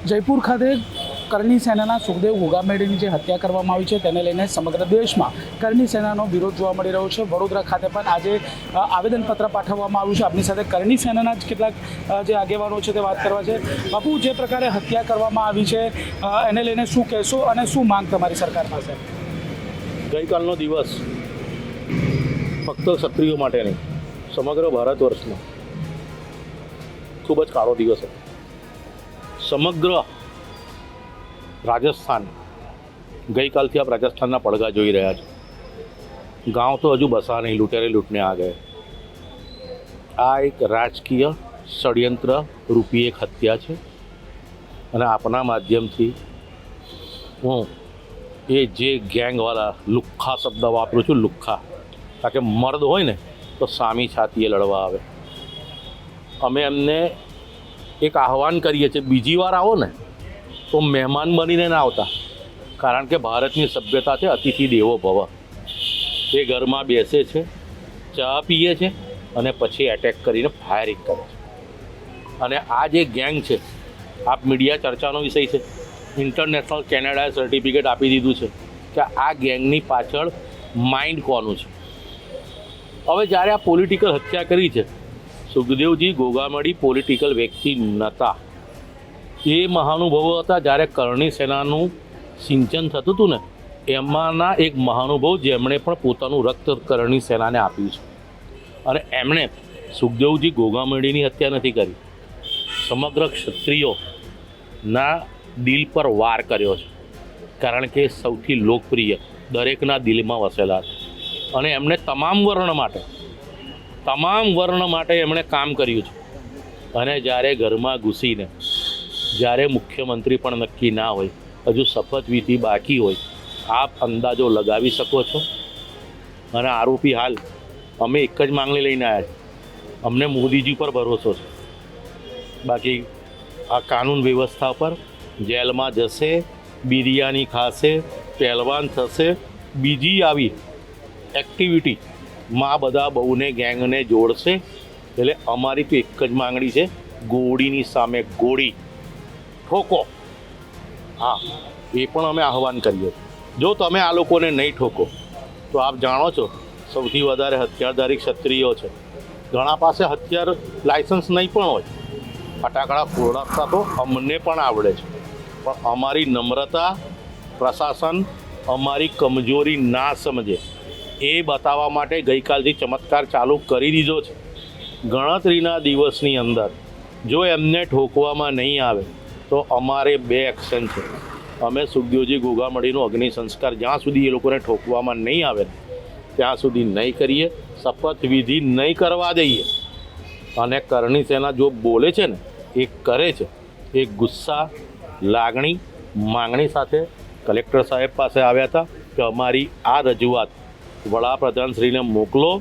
જયપુર ખાતે કરણી સેનાના સુખદેવ ગોગામેડીની જે હત્યા કરવામાં આવી છે તેને લઈને સમગ્ર દેશમાં કરણી સેનાનો વિરોધ જોવા મળી રહ્યો છે. વડોદરા ખાતે પણ આજે આવેદનપત્ર પાઠવવામાં આવ્યું છે. આપની સાથે કરણી સેનાના જ કેટલાક જે આગેવાનો છે તે વાત કરવા છે. બાપુ, જે પ્રકારે હત્યા કરવામાં આવી છે એને લઈને શું કહેશો અને શું માંગ તમારી સરકાર પાસે? ગઈકાલનો દિવસ ફક્ત ક્ષત્રિયો માટે નહીં, સમગ્ર ભારત વર્ષનો ખૂબ જ કાળો દિવસ હતો. સમગ્ર રાજસ્થાન ગઈકાલથી આપ રાજસ્થાનના પડઘા જોઈ રહ્યા છો. ગાંવ તો હજુ બસા નહીં, લૂંટેરે લૂંટને આ ગયે. આ એક રાજકીય ષડયંત્ર રૂપી એક હત્યા છે અને આપના માધ્યમથી હું એ જે ગેંગવાળા લુખ્ખા શબ્દ વાપરું છું, લુખ્ખા, કારણ કે મર્દ હોય ને તો સામી છાતીએ લડવા આવે. અમે એમને એક આહવાન કરીએ છીએ, બીજી વાર આવો ને તો મહેમાન બનીને ના આવતા, કારણ કે ભારતની સભ્યતા છે અતિથિ દેવો ભવ. એ ઘરમાં બેસે છે, ચા પીએ છે અને પછી એટેક કરીને ફાયરિંગ કરે છે. અને આ જે ગેંગ છે, આપ મીડિયા ચર્ચાનો વિષય છે, ઇન્ટરનેશનલ કેનેડાએ સર્ટિફિકેટ આપી દીધું છે કે આ ગેંગની પાછળ માઇન્ડ કોનું છે. હવે જ્યારે આ પોલિટિકલ હત્યા કરી છે, સુખદેવજી ગોગામડી પોલિટિકલ વ્યક્તિ નહોતા, એ મહાનુભાવો હતા. જ્યારે કરણી સેનાનું સિંચન થતું હતું ને, એમાંના એક મહાનુભાવ જેમણે પણ પોતાનું રક્ત કરણી સેનાને આપ્યું છે. અને એમણે સુખદેવજી ગોગામડીની હત્યા નથી કરી, સમગ્ર ક્ષત્રિયોના દિલ પર વાર કર્યો છે, કારણ કે સૌથી લોકપ્રિય, દરેકના દિલમાં વસેલા હતા. અને એમણે તમામ વર્ણ માટે એમણે કામ કર્યું છે. અને જ્યારે ઘરમાં ઘૂસીને, જ્યારે મુખ્યમંત્રી પણ નક્કી ના હોય, હજુ શપથવિધિ બાકી હોય, આપ અંદાજો લગાવી શકો છો. અને આરોપી હાલ અમે એક જ માંગણી લઈને આવ્યા છીએ, અમને મોદીજી પર ભરોસો છે. બાકી આ કાનૂન વ્યવસ્થા પર જેલમાં જશે, બિરયાની ખાશે, પહેલવાન થશે, બીજી આવી એક્ટિવિટી માં બધા બહુને ગેંગને જોડશે. એટલે અમારી તો એક જ માંગણી છે, ગોળીની સામે ગોળી ઠોકો. હા, એ પણ અમે આહવાન કરીએ. જો તમે આ લોકોને નહીં ઠોકો તો આપ જાણો છો સૌથી વધારે હથિયારધારી ક્ષત્રિયો છે. ઘણા પાસે હથિયાર લાયસન્સ નહીં પણ હોય. ફટાકડા ફોડાવતા તો અમને પણ આવડે છે, પણ અમારી નમ્રતા પ્રશાસન અમારી કમજોરી ના સમજે એ બતાવવા માટે ગઈકાલથી ચમત્કાર ચાલુ કરી દીધો છે. ગણતરીના દિવસની અંદર જો એમને ઠોકવામાં નહીં આવે તો અમારે 2 એક્શન છે. અમે સુખદેવજી ગોગામડીનો અગ્નિ સંસ્કાર જ્યાં સુધી એ લોકોને ઠોકવામાં નહીં આવે ત્યાં સુધી નહીં કરીએ, શપથવિધિ નહીં કરવા દઈએ. અને કરણી સેના જો બોલે છે ને, એ કરે છે, એ ગુસ્સા, લાગણી, માંગણી સાથે કલેક્ટર સાહેબ પાસે આવ્યા હતા કે અમારી આ રજૂઆત વડાપ્રધાનશ્રીને મોકલો.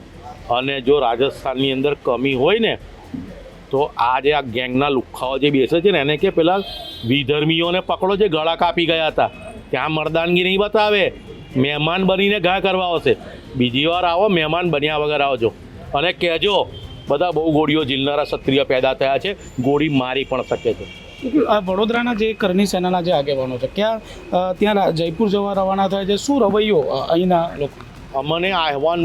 અને જો રાજસ્થાનની અંદર કમી હોય ને તો આ જે આ ગેંગના લુખ્ખાઓ જે બેસે છે ને, એને કે પેલા વિધર્મીઓને પકડો જે ગળા કાપી ગયા હતા, ત્યાં મર્દાનગી નહીં બતાવે, મહેમાન બનીને ઘા કરવા આવશે. બીજી વાર આવો, મહેમાન બન્યા વગર આવજો. અને કહેજો બધા બહુ ગોળીઓ ઝીલનારા ક્ષત્રિય પેદા થયા છે, ગોળી મારી પણ શકે છે. આ વડોદરાના જે કરણી સેનાના જે આગેવાનો છે, ત્યાં જયપુર જવા રવાના થાય છે, શું રવૈયો અહીંના લોકો? અમને આહવાન,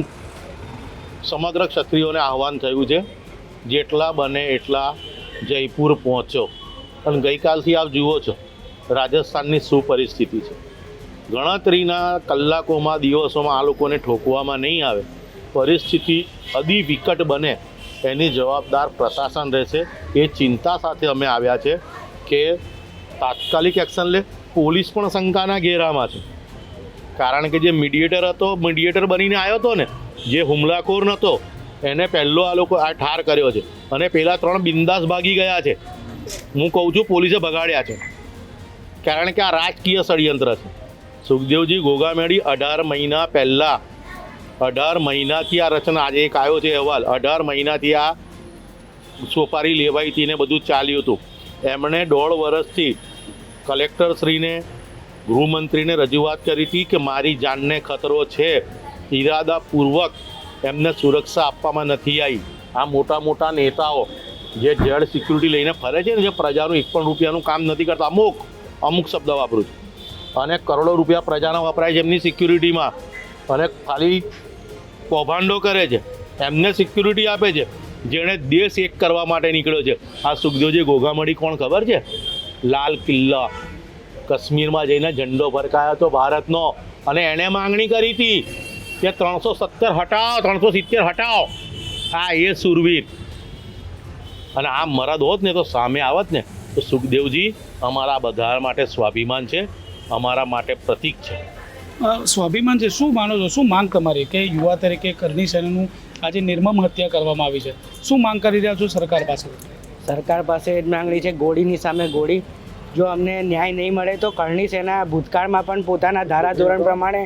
સમગ્ર ક્ષત્રિયોને આહવાન થયું છે, જેટલા બને એટલા જયપુર પહોંચો. પણ ગઈકાલથી આપ જુઓ છો રાજસ્થાનની શું પરિસ્થિતિ છે. ગણતરીના કલાકોમાં, દિવસોમાં આ લોકોને ઠોકવામાં નહીં આવે, પરિસ્થિતિ અતિ વિકટ બને, એની જવાબદાર પ્રશાસન રહેશે. એ ચિંતા સાથે અમે આવ્યા છે કે તાત્કાલિક એક્શન લે. પોલીસ પણ શંકાના ઘેરામાં છે, કારણ કે જે મીડિયેટર બનીને આવ્યો હતો ને, જે હુમલાખોર નહોતો, એને પહેલો આ લોકો આ ઠાર કર્યો છે. અને પેલા 3 બિંદાસ ભાગી ગયા છે. હું કહું છું પોલીસે ભગાડ્યા છે, કારણ કે આ રાજકીય ષડયંત્ર છે. સુખદેવજી ગોગામેડી 18 મહિનાથી આ રચના, આજે એક આવ્યો છે અહેવાલ, 18 મહિનાથી આ સોપારી લેવાઈ હતી ને બધું ચાલ્યું હતું. એમણે 1.5 વર્ષથી કલેક્ટરશ્રીને, ગૃહમંત્રીને રજૂઆત કરી હતી કે મારી જાનને ખતરો છે, ઇરાદાપૂર્વક એમને સુરક્ષા આપવામાં નથી આવી. આ મોટા મોટા નેતાઓ જે જળ સિક્યુરિટી લઈને ફરે છે ને, જે પ્રજાનું 1 પણ રૂપિયાનું કામ નથી કરતા, અમુક શબ્દ વાપરું છું, અને કરોડો રૂપિયા પ્રજાના વપરાય છે એમની સિક્યુરિટીમાં, અને ખાલી કૌભાંડો કરે છે, એમને સિક્યુરિટી આપે છે, જેણે દેશ એક કરવા માટે નીકળ્યો છે. આ સુખદેવજી ઘોઘામડી કોણ ખબર છે? લાલ કિલ્લા કાશ્મીરમાં જઈને ઝંડો ફરકાયો હતો ભારતનો, અને એણે માંગણી કરી હતી કે 370 હટાવો, 370 હટાવો. આ એ સુરવીર. અને આ મરદ હોત ને તો સામે આવત ને તો સુખદેવજી અમારા બધા માટે સ્વાભિમાન છે, અમારા માટે પ્રતીક છે. સ્વાભિમાન છે. શું માનો છો, શું માંગ તમારી કે યુવા તરીકે કરણી સેનાનું આજે નિર્મમ હત્યા કરવામાં આવી છે, શું માંગ કરી રહ્યા છો સરકાર પાસે? સરકાર પાસે જ માંગણી છે, ગોળીની સામે ગોળી. જો અમને ન્યાય નહીં મળે તો કરણી સેના ભૂતકાળમાં પણ પોતાના ધારાધોરણ પ્રમાણે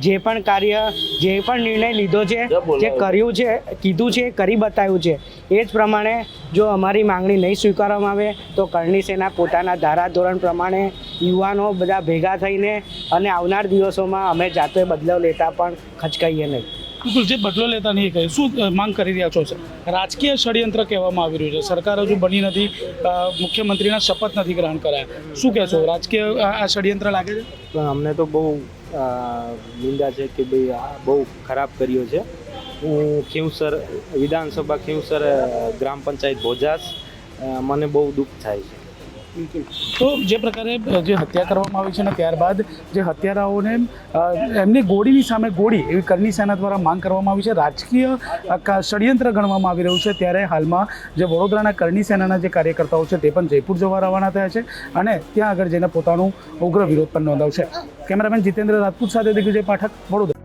જે પણ કાર્ય, જે પણ નિર્ણય લીધો છે, જે કર્યું છે, કીધું છે, કરી બતાવ્યું છે, એ જ પ્રમાણે જો અમારી માંગણી નહીં સ્વીકારવામાં આવે તો કરણી સેના પોતાના ધારાધોરણ પ્રમાણે યુવાનો બધા ભેગા થઈને અને આવનાર દિવસોમાં અમે જાતે બદલો લેતા પણ ખચકાઈએ નહીં. બિલકુલ, જે બદલો લેતા નહીં કહે, શું માંગ કરી રહ્યા છો? રાજકીય ષડયંત્ર કહેવામાં આવી રહ્યું છે, સરકાર હજુ બની નથી, મુખ્યમંત્રીના શપથ નથી ગ્રહણ કરાયા, શું કહેશો? રાજકીય આ ષડયંત્ર લાગે છે? પણ અમને તો બહુ નિંદા છે કે ભાઈ આ બહુ ખરાબ કર્યો છે. હું ખીંવસર વિધાનસભા, ખીંવસર ગ્રામ પંચાયત ભોજાસ, મને બહુ દુઃખ થાય છે. તો જે પ્રકારે જે હત્યા કરવામાં આવી છે ને ત્યારબાદ જે હત્યારાઓને એમની ગોળીની સામે ગોળી એવી કરણી સેના દ્વારા માંગ કરવામાં આવી છે, રાજકીય ષડયંત્ર ગણવામાં આવી રહ્યું છે. ત્યારે હાલમાં જે વડોદરાના કરણી સેનાના જે કાર્યકર્તાઓ છે તે પણ જયપુર જવા રવાના થયા છે અને ત્યાં આગળ જઈને પોતાનું ઉગ્ર વિરોધ પણ નોંધાવશે. કેમેરામેન જીતેન્દ્ર રાજપૂત સાથે દિગ્વિજય પાઠક, વડોદરા.